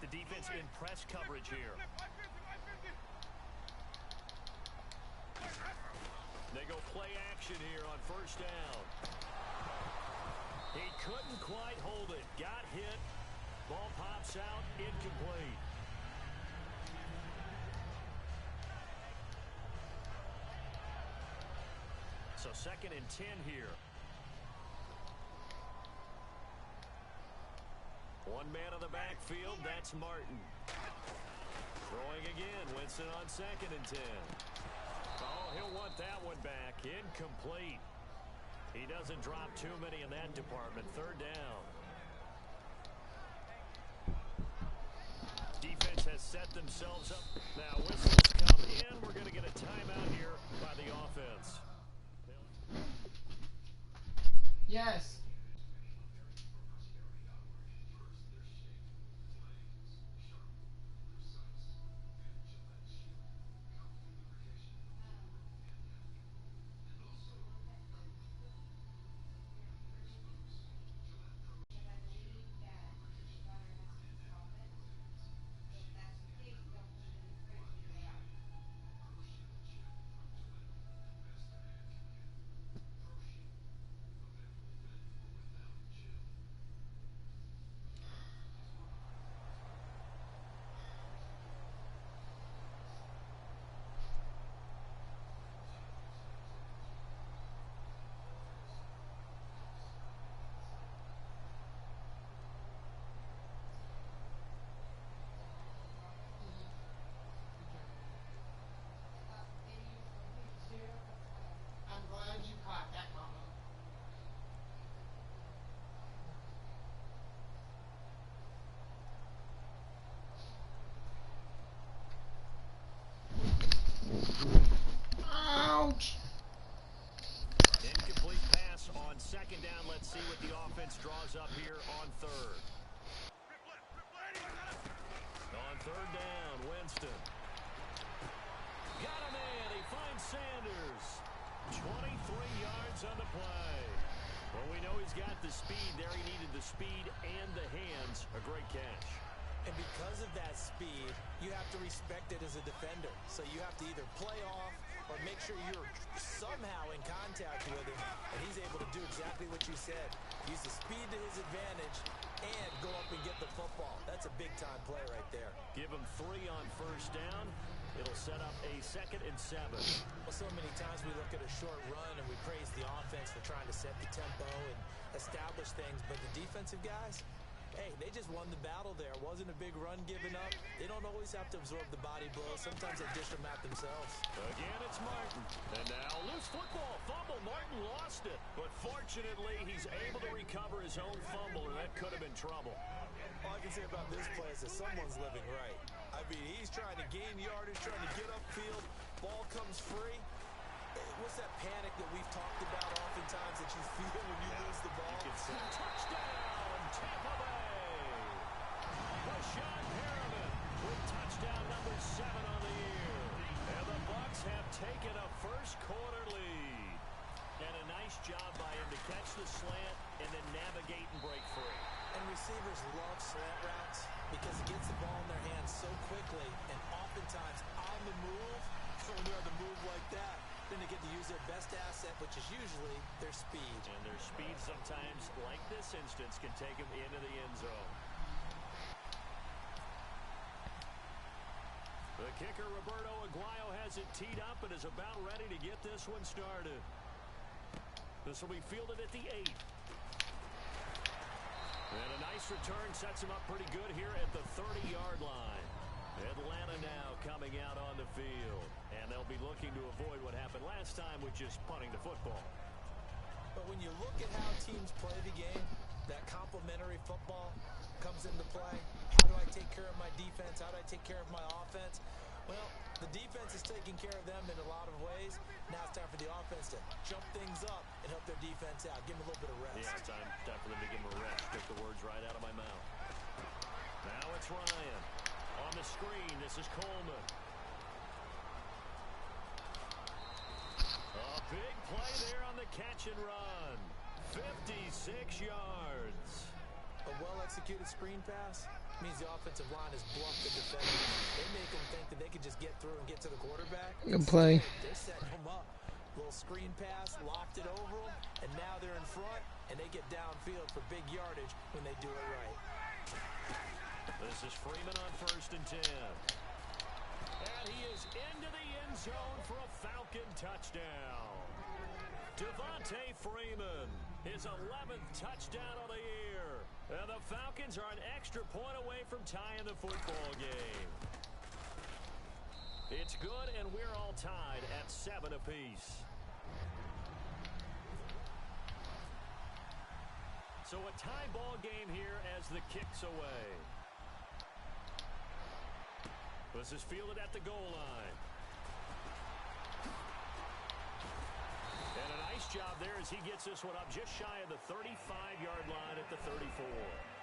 the defense in press coverage here. They go play action here on first down. He couldn't quite hold it. Got hit. Ball pops out. Incomplete. So 2nd and 10 here. One man on the backfield. That's Martin. Throwing again. Winston on 2nd and 10. Oh, he'll want that one back. Incomplete. He doesn't drop too many in that department. 3rd down. Defense has set themselves up. Now whistles come in. We're going to get a timeout here by the offense. Yes. Incomplete pass on 2nd down. Let's see what the offense draws up here on 3rd. On 3rd down, Winston. Got a man. He finds Sanders. 23 yards on the play. Well, we know he's got the speed there. He needed the speed and the hands. A great catch. And because of that speed, you have to respect it as a defender. So you have to either play off or make sure you're somehow in contact with him. And he's able to do exactly what you said. Use the speed to his advantage and go up and get the football. That's a big-time play right there. Give him 3 on first down. It'll set up a 2nd and 7. Well, so many times we look at a short run and we praise the offense for trying to set the tempo and establish things. But the defensive guys, hey, they just won the battle there. It wasn't a big run given up. They don't always have to absorb the body blows. Sometimes they dish them out themselves. Again, it's Martin. And now loose football. Fumble. Martin lost it. But fortunately, he's able to recover his own fumble, and that could have been trouble. All I can say about this play is that someone's living right. I mean, he's trying to gain yardage, trying to get upfield. Ball comes free. What's that panic that we've talked about oftentimes that you feel when you lose the ball? Touchdown, Tampa Bay. Rashawn Perriman with touchdown number 7 on the year. And the Bucs have taken a first-quarter lead. And a nice job by him to catch the slant and then navigate and break free. And receivers love slant routes because it gets the ball in their hands so quickly and oftentimes on the move. When they're on the move like that, then they get to use their best asset, which is usually their speed. And their speed sometimes, like this instance, can take them into the end zone. The kicker, Roberto Aguayo, has it teed up and is about ready to get this one started. This will be fielded at the 8. And a nice return sets him up pretty good here at the 30-yard line. Atlanta now coming out on the field. And they'll be looking to avoid what happened last time with just punting the football. But when you look at how teams play the game, that complementary football comes into play. How do I take care of my defense? How do I take care of my offense? Well, the defense is taking care of them in a lot of ways. Now it's time for the offense to jump things up and help their defense out. Give them a little bit of rest. Yeah, it's time for them to give them a rest. Took the words right out of my mouth. Now it's Ryan. On the screen, this is Coleman. A big play there on the catch and run. 56 yards. A well-executed screen pass means the offensive line has bluffed the defender. They make them think that they can just get through and get to the quarterback. Good play. They're setting them up. Little screen pass, lofted over them, and now they're in front, and they get downfield for big yardage when they do it right. This is Freeman on 1st and 10. And he is into the end zone for a Falcon touchdown. Devontae Freeman, his 11th touchdown of the year. And the Falcons are an extra point away from tying the football game. It's good, and we're all tied at 7 apiece. So a tie ball game here as the kick's away. This is fielded at the goal line. And a nice job there as he gets this one up just shy of the 35-yard line at the 34.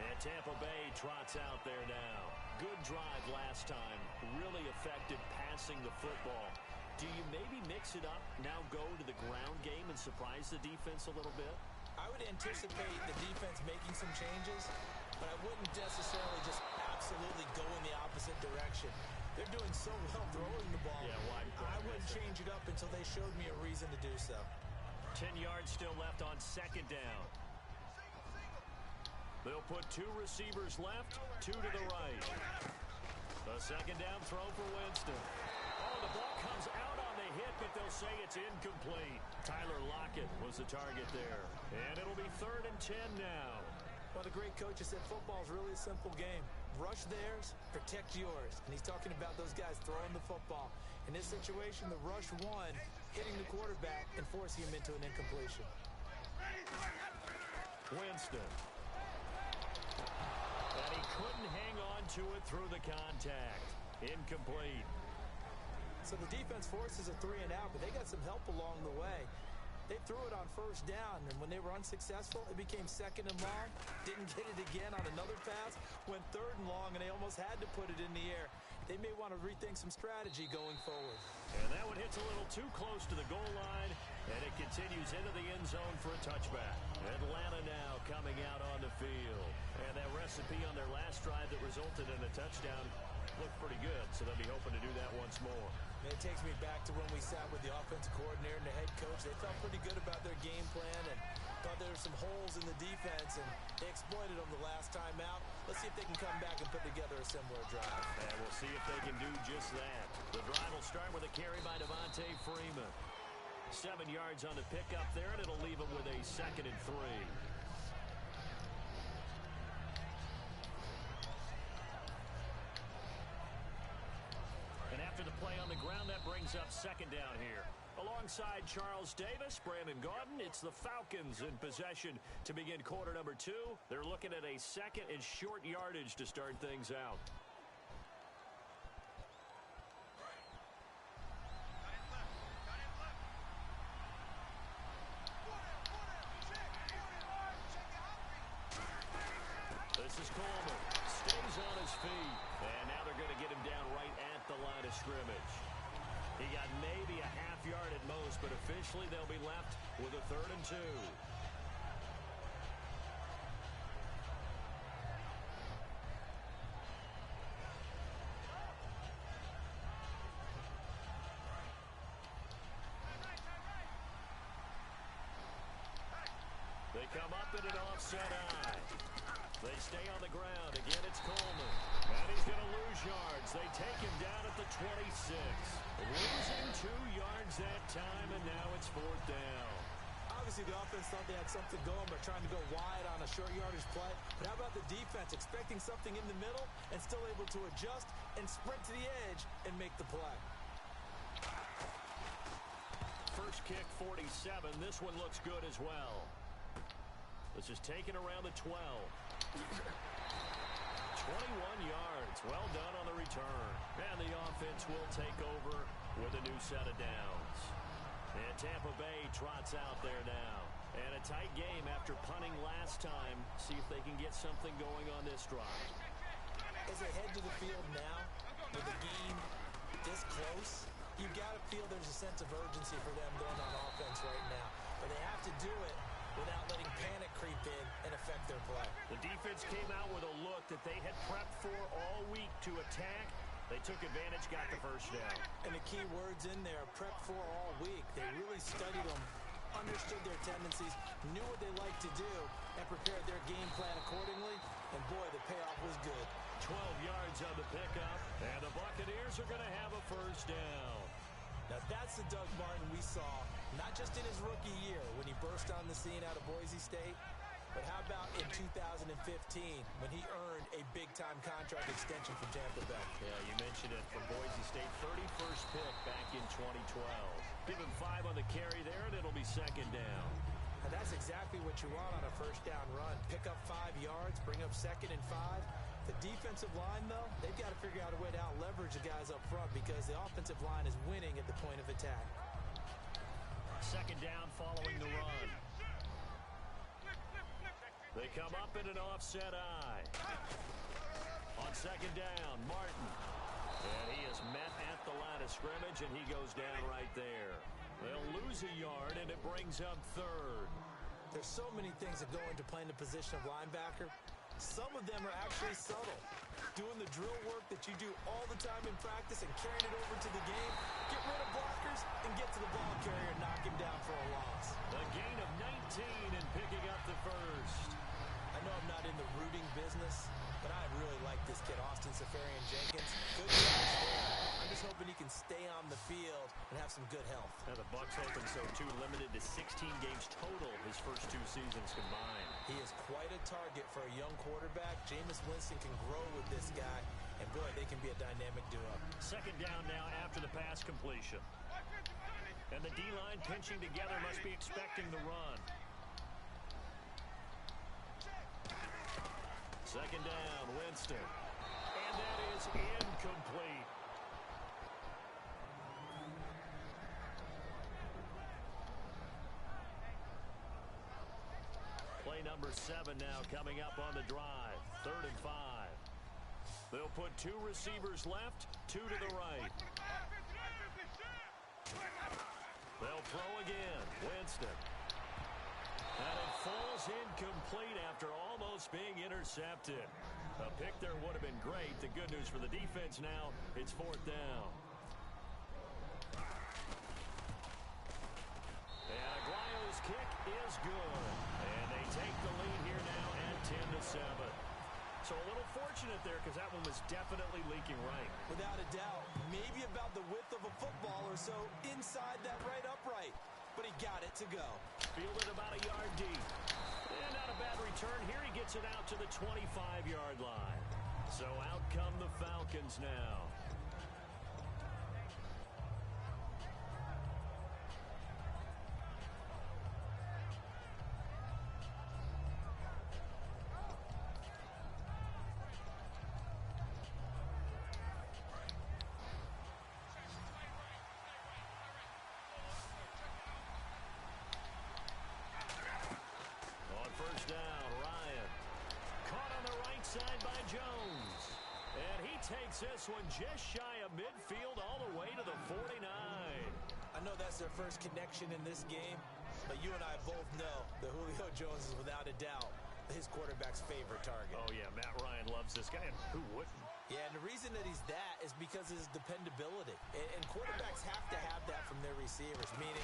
And Tampa Bay trots out there now. Good drive last time. Really effective passing the football. Do you maybe mix it up, now go to the ground game and surprise the defense a little bit? I would anticipate the defense making some changes, but I wouldn't necessarily just absolutely go in the opposite direction. They're doing so well throwing the ball. Yeah, I wouldn't change it up until they showed me a reason to do so. 10 yards still left on 2nd down. They'll put 2 receivers left, 2 to the right. A 2nd down throw for Winston. Oh, the ball comes out on the hit, but they'll say it's incomplete. Tyler Lockett was the target there. And it'll be 3rd and 10 now. One of the great coaches said football is really a simple game. Rush theirs, protect yours. And he's talking about those guys throwing the football. In this situation, the rush won, hitting the quarterback and forcing him into an incompletion. Winston. And he couldn't hang on to it through the contact. Incomplete. So the defense forces a 3 and out, but they got some help along the way. They threw it on 1st down, and when they were unsuccessful, it became 2nd and long. Didn't get it again on another pass. Went 3rd and long, and they almost had to put it in the air. They may want to rethink some strategy going forward. And that one hits a little too close to the goal line, and it continues into the end zone for a touchback. Atlanta now coming out on the field. And that recipe on their last drive that resulted in a touchdown looked pretty good, so they'll be hoping to do that once more. It takes me back to when we sat with the offensive coordinator and the head coach. They felt pretty good about their game plan and thought there were some holes in the defense, and they exploited them the last time out. Let's see if they can come back and put together a similar drive. And we'll see if they can do just that. The drive will start with a carry by Devontae Freeman. 7 yards on the pickup there, and it'll leave him with a 2nd and 3. After the play on the ground, that brings up 2nd down here. Alongside Charles Davis, Brandon Gaudin, it's the Falcons in possession to begin quarter number 2. They're looking at a 2nd and short yardage to start things out. This is Coleman. Stays on his feet. And now they're going to get him down right at the line of scrimmage. He got maybe a half yard at most, but officially they'll be left with a 3rd and 2. They come up in an offset eye. They stay on the ground. Again, it's Coleman. And he's going to lose yards. They take him down at the 26. Losing 2 yards that time, and now it's 4th down. Obviously, the offense thought they had something going by trying to go wide on a short yardage play. But how about the defense expecting something in the middle and still able to adjust and sprint to the edge and make the play? First kick, 47. This one looks good as well. This is taken around the 12. 21 yards. Well done on the return. And the offense will take over with a new set of downs. And Tampa Bay trots out there now. And a tight game after punting last time. See if they can get something going on this drive. As they head to the field now, with the game this close, you've got to feel there's a sense of urgency for them going on offense right now. But they have to do it without letting panic creep in and affect their play. The defense came out with a look that they had prepped for all week to attack. They took advantage, got the first down. And the key words in there, prep for all week. They really studied them, understood their tendencies, knew what they like to do, and prepared their game plan accordingly. And boy, the payoff was good. 12 yards on the pickup, and the Buccaneers are going to have a first down. Now that's the Doug Martin we saw, not just in his rookie year when he burst on the scene out of Boise State, but how about in 2015 when he earned a big-time contract extension from Tampa Bay? Yeah, you mentioned it, from Boise State, 31st pick back in 2012. Give him 5 on the carry there, and it'll be second down. And that's exactly what you want on a first down run. Pick up 5 yards, bring up 2nd and 5. The defensive line, though, they've got to figure out a way to out-leverage the guys up front because the offensive line is winning at the point of attack. Second down following the run. They come up in an offset eye. On second down, Martin. And he is met at the line of scrimmage, and he goes down right there. They'll lose a yard, and it brings up third. There's so many things that go into playing the position of linebacker. Some of them are actually subtle. Doing the drill work that you do all the time in practice and carrying it over to the game. Get rid of blockers and get to the ball carrier and knock him down for a loss. A gain of 19 and picking up the first. I know I'm not in the rooting business, but I really like this kid, Austin Seferian-Jenkins. Good guy. I'm just hoping he can stay on the field and have some good health. Now the Bucs hoping so too, limited to 16 games total his first 2 seasons combined. He is quite a target for a young quarterback. Jameis Winston can grow with this guy, and boy, they can be a dynamic duo. Second down now after the pass completion. And the D-line pinching together, must be expecting the run. Second down, Winston. And that is incomplete. Play number 7 now coming up on the drive. 3rd and 5. They'll put 2 receivers left, 2 to the right. They'll throw again. Winston. And it falls incomplete after almost being intercepted. A pick there would have been great. The good news for the defense now, it's 4th down. And Aguayo's kick is good. And they take the lead here now at 10-7. So a little fortunate there because that one was definitely leaking right. Without a doubt. Maybe about the width of a football or so inside that right upright. But he got it to go. Fielded about a yard deep. And not a bad return. Here he gets it out to the 25-yard line. So out come the Falcons now. First down, Ryan. Caught on the right side by Jones. And he takes this one just shy of midfield all the way to the 49. I know that's their first connection in this game, but you and I both know that Julio Jones is without a doubt his quarterback's favorite target. Oh, yeah, Matt Ryan loves this guy, and who wouldn't? Yeah, and the reason that he's that is because of his dependability. And quarterbacks have to have that from their receivers, meaning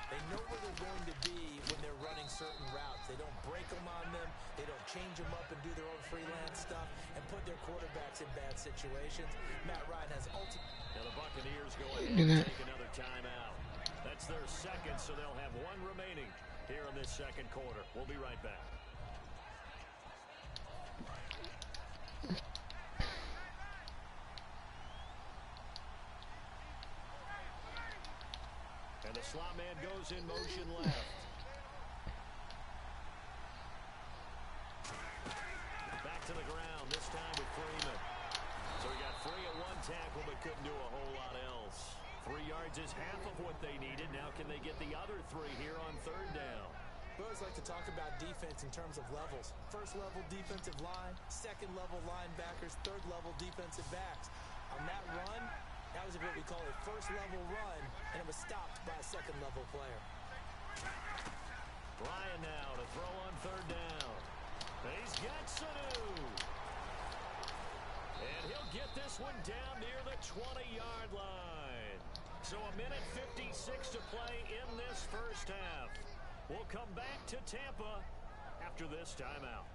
they know where they're going to be when they're running certain routes. They don't break them on them. They don't change them up and do their own freelance stuff and put their quarterbacks in bad situations. Matt Ryan has ultimate... Now the Buccaneers go ahead and take another timeout. That's their second, so they'll have 1 remaining here in this second quarter. We'll be right back. And the slot man goes in motion left. Back to the ground, this time with Freeman. So he got free at 1 tackle, but couldn't do a whole lot else. 3 yards is half of what they needed. Now can they get the other 3 here on 3rd down? We always like to talk about defense in terms of levels. 1st level defensive line, 2nd level linebackers, 3rd level defensive backs. On that run, that was what we call a 1st level run, and it was stopped by a 2nd level player. Ryan now to throw on 3rd down. He's got Sanu. first half. We'll come back to Tampa after this timeout.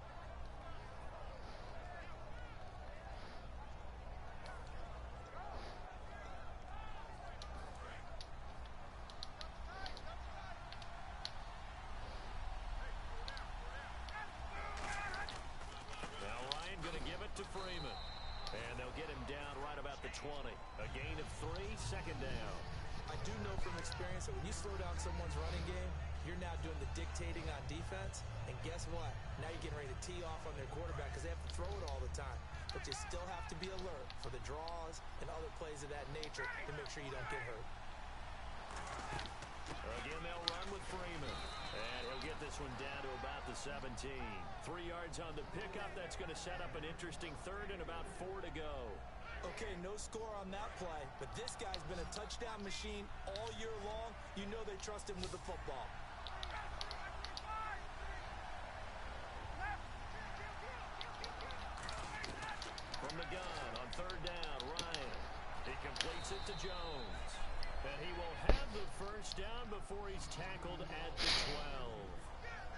To Freeman. And they'll get him down right about the 20. A gain of 3, second down. I do know from experience that when you slow down someone's running game, you're now doing the dictating on defense. And guess what? Now you're getting ready to tee off on their quarterback because they have to throw it all the time. But you still have to be alert for the draws and other plays of that nature to make sure you don't get hurt. Again, they'll run with Freeman. And he'll get this one down to about the 17. 3 yards on the pickup. That's going to set up an interesting third and about 4 to go. Okay, no score on that play, but this guy's been a touchdown machine all year long. You know they trust him with the football. From the gun on third down, Ryan. He completes it to Jones. And he will have the first down before he's tackled at the 12.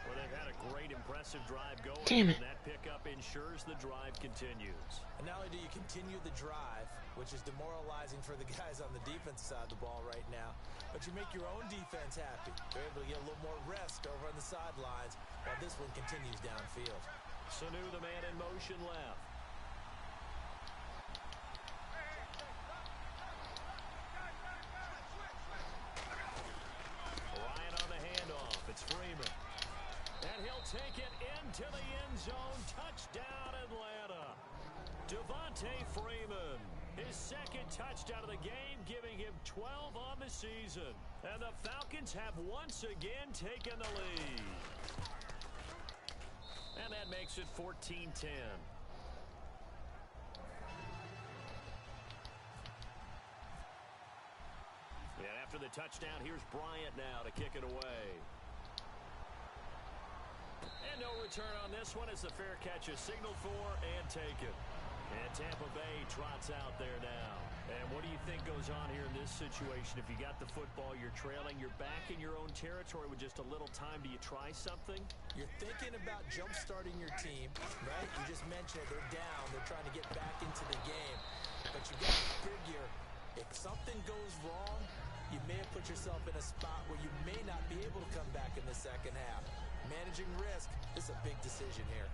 Well, they've had a great, impressive drive going. Damn it. And that pickup ensures the drive continues. And not only do you continue the drive, which is demoralizing for the guys on the defense side of the ball right now, but you make your own defense happy. They're able to get a little more rest over on the sidelines while this one continues downfield. Sanu, the man in motion left. It's Freeman. And he'll take it into the end zone. Touchdown, Atlanta. Devontae Freeman. His second touchdown of the game, giving him 12 on the season. And the Falcons have once again taken the lead. And that makes it 14-10. And after the touchdown, here's Bryant now to kick it away. And no return on this one as the fair catch is signaled for and taken. And Tampa Bay trots out there now. And what do you think goes on here in this situation? If you got the football, you're trailing, you're back in your own territory with just a little time. Do you try something? You're thinking about jump-starting your team, right? You just mentioned it. They're down. They're trying to get back into the game. But you got to figure, if something goes wrong, you may have put yourself in a spot where you may not be able to come back in the second half. Managing risk, this is a big decision here.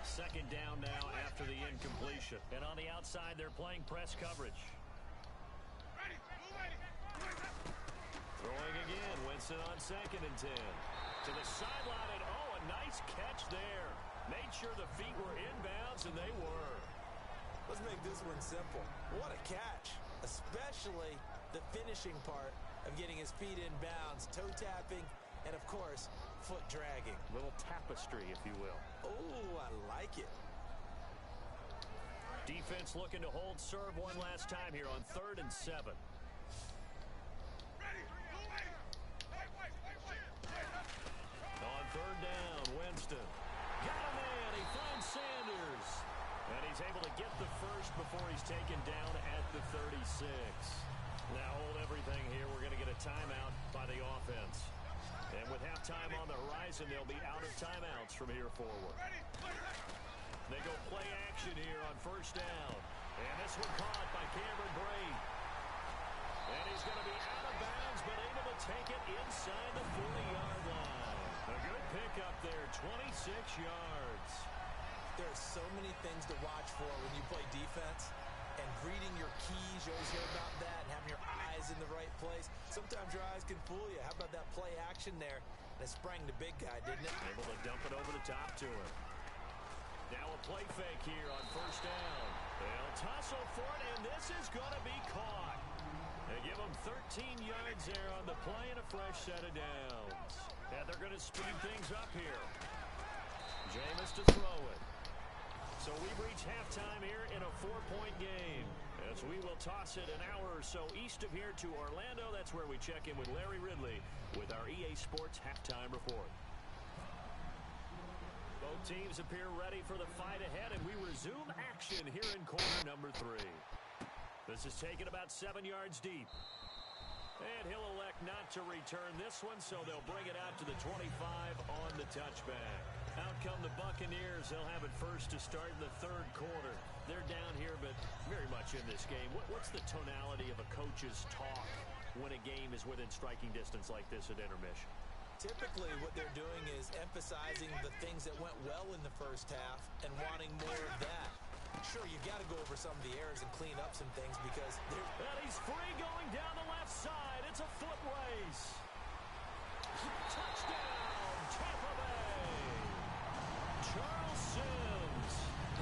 Second down now after the incompletion. And on the outside, they're playing press coverage. Throwing again, Winston on 2nd and 10. To the sideline, and oh, a nice catch there. Made sure the feet were inbounds, and they were. Let's make this one simple. What a catch, especially the finishing part of getting his feet in bounds, toe tapping, and of course, foot dragging. Little tapestry, if you will. Oh, I like it. Defense looking to hold serve one last time here on 3rd and 7. On 3rd down, Winston. Got a man. He finds Sanders. And he's able to get the first before he's taken down at the 36. Now hold everything here. We're going to get a timeout by the offense. And with halftime on the horizon, they'll be out of timeouts from here forward. They go play action here on 1st down. And this one caught by Cameron Brate. And he's going to be out of bounds, but able to take it inside the 40-yard line. A good pickup there, 26 yards. There's so many things to watch for when you play defense. And reading your keys, you always hear about that, and having your eyes in the right place. Sometimes your eyes can fool you. How about that play action there? And it sprang the big guy, didn't it? Able to dump it over the top to him. Now a play fake here on 1st down. They'll tussle for it, and this is going to be caught. They give him 13 yards there on the play and a fresh set of downs. And they're going to speed things up here. Jameis to throw it. So we've reached halftime here in a 4-point game. As we will toss it an hour or so east of here to Orlando. That's where we check in with Larry Ridley with our EA Sports halftime report. Both teams appear ready for the fight ahead, and we resume action here in quarter number 3. This is taken about 7 yards deep. And he'll elect not to return this one, so they'll bring it out to the 25 on the touchback. Out come the Buccaneers. They'll have it first to start in the third quarter. They're down here, but very much in this game. What's the tonality of a coach's talk when a game is within striking distance like this at intermission? Typically, what they're doing is emphasizing the things that went well in the first half and wanting more of that. Sure, you got to go over some of the errors and clean up some things because and he's free going down the left side. It's a foot race. Touchdown, Tampa Bay. Charles Sims,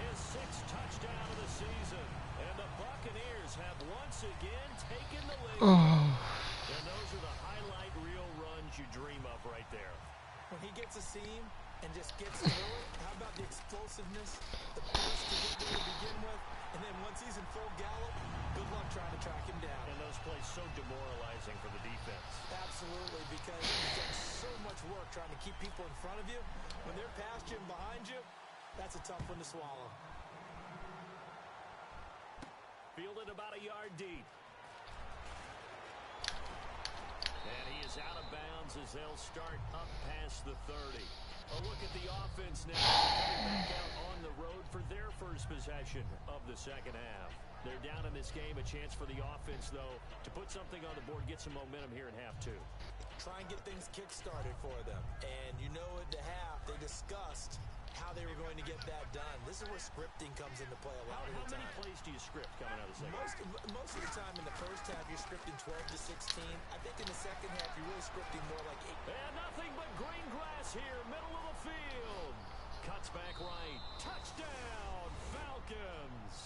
his sixth touchdown of the season. And the Buccaneers have once again taken the lead. And those are the highlight reel runs you dream of right there. When he gets a seam and just gets through it, how about the explosiveness, the burst to get there to begin with, and then once he's in full gallop, good luck trying to track him down. And those plays so demoralizing for the defense. Absolutely, because you've done so much work trying to keep people in front of you. When they're past you and behind you, that's a tough one to swallow. Fielded about a yard deep. And he is out of bounds as they'll start up past the 30. A look at the offense now. Back out on the road for their first possession of the second half. They're down in this game. A chance for the offense, though, to put something on the board, get some momentum here in half two. Try and get things kick-started for them. And you know at the half, they discussed how they were going to get that done. This is where scripting comes into play a lot of the time. How many plays do you script coming out of the second half? Most of the time in the first half, you're scripting 12 to 16. I think in the second half, you're really scripting more like 8. And nothing but green grass here, middle of the field. Cuts back right. Touchdown, Falcons.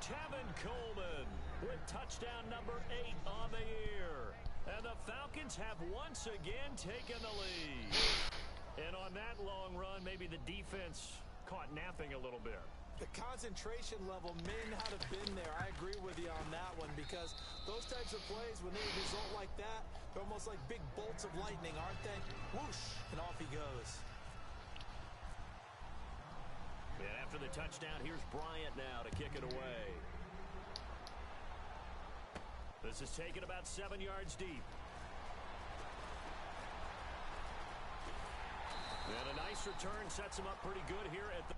Tevin Coleman with touchdown number 8 on the year. And the Falcons have once again taken the lead. And on that long run, maybe the defense caught napping a little bit. The concentration level may not have been there. I agree with you on that one because those types of plays, when they result like that, they're almost like big bolts of lightning, aren't they? Whoosh, and off he goes. And after the touchdown, here's Bryant now to kick it away. This is taken about 7 yards deep. And a nice return sets him up pretty good here at the